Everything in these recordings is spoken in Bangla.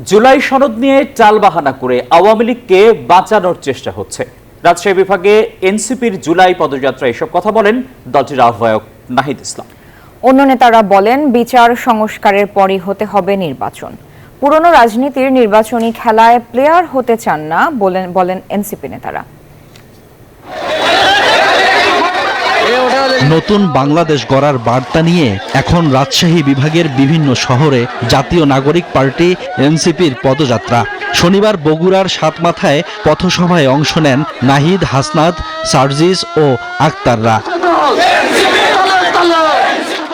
জুলাই সনদ নিয়ে টালবাহানা করে আওয়ামী লীগকে বাঁচানোর চেষ্টা হচ্ছে। রাজশাহী বিভাগে এনসিপির জুলাই পদযাত্রা এসব কথা বলেন দলটির আহ্বায়ক নাহিদ ইসলাম। অন্য নেতারা বলেন বিচার সংস্কারের পরই হতে হবে নির্বাচন। পুরনো রাজনীতির নির্বাচনী খেলায় প্লেয়ার হতে চান না বলেন এনসিপি নেতারা। নতুন বাংলাদেশ গড়ার বার্তা নিয়ে এখন রাজশাহী বিভাগের বিভিন্ন শহরে জাতীয় নাগরিক পার্টি এনসিপির পদযাত্রা। শনিবার বগুড়ার সাতমাথায় পথসভায় অংশ নেন নাহিদ, হাসনাত, সার্জিস ও আক্তাররা।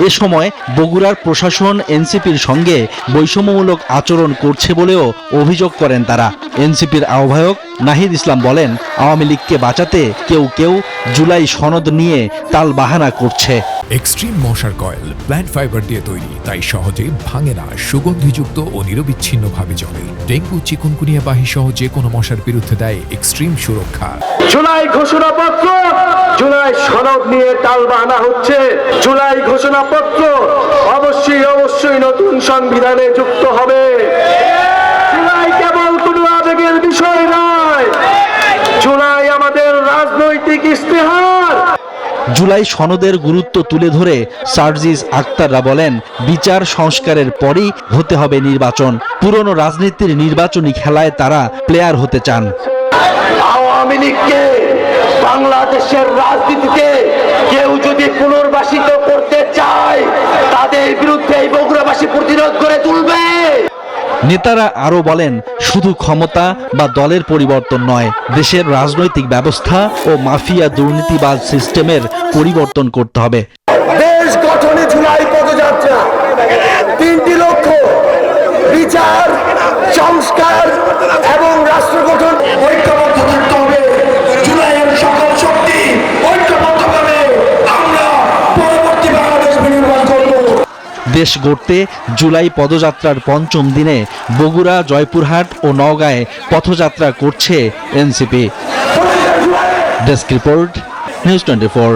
এ সময় বগুড়ার প্রশাসন এনসিপির সঙ্গে বৈষম্যমূলক আচরণ করছে বলেও অভিযোগ করেন তারা। এনসিপির আহ্বায়ক নাহিদ ইসলাম বলেন, আওয়ামী লীগকে বাঁচাতে কেউ কেউ জুলাই সনদ নিয়ে তালবাহানা করছে। এক্সট্রিম মশার কয়েল প্ল্যান্ট ফাইবার দিয়ে তৈরি, তাই সহজে ভাঙে না, সুগন্ধিযুক্ত ও নিরবিচ্ছিন্নভাবে জ্বলে। ডেঙ্গু, চিকুনগুনিয়া বাহি সহ যে কোনো মশার বিরুদ্ধে দেয় এক্সট্রিম সুরক্ষা। জুলাই ঘোষণাপত্র, জুলাই সনদ নিয়ে টালবাহানা হচ্ছে। জুলাই ঘোষণাপত্র অবশ্যই নতুন সংবিধানে যুক্ত হবে। জুলাই কেবল কোনো আবেগের বিষয় নয়, জুলাই আমাদের রাজনৈতিক ইস্তেহার। জুলাই সনদের গুরুত্ব তুলে ধরে সার্জিস আক্তাররা বলেন, বিচার সংস্কারের পরই হতে হবে নির্বাচন। পুরনো রাজনীতির নির্বাচনী খেলায় তারা প্লেয়ার হতে চান। আওয়ামী লীগকে বাংলাদেশের রাজনীতিতে কেউ যদি পুনর্বাসিত করতে চায়, তাদের বিরুদ্ধে এই বগুড়াবাসী প্রতিরোধ করে তুলবে। নেতারা আরো বলেন, শুধু ক্ষমতা বা দলের পরিবর্তন নয়, দেশের রাজনৈতিক ব্যবস্থা ও মাফিয়া দুর্নীতিবাজ সিস্টেমের পরিবর্তন করতে হবে। দেশ গঠনে জুলাই পদযাত্রা, তিনটি লক্ষ্য: বিচার, সংস্কার এবং রাষ্ট্র গঠন। ঐক্যবদ্ধ থাকতে হবে। জুলাইয়ের সকল শক্তি ঐক্যবদ্ধভাবে আমরা পরবর্তী বাংলাদেশ বিনির্মাণ করব। দেশ গড়তে জুলাই পদযাত্রার পঞ্চম দিনে বগুড়া, জয়পুরহাট ও নওগাঁয় পথযাত্রা করছে এনসিপি। Desk report, news 24।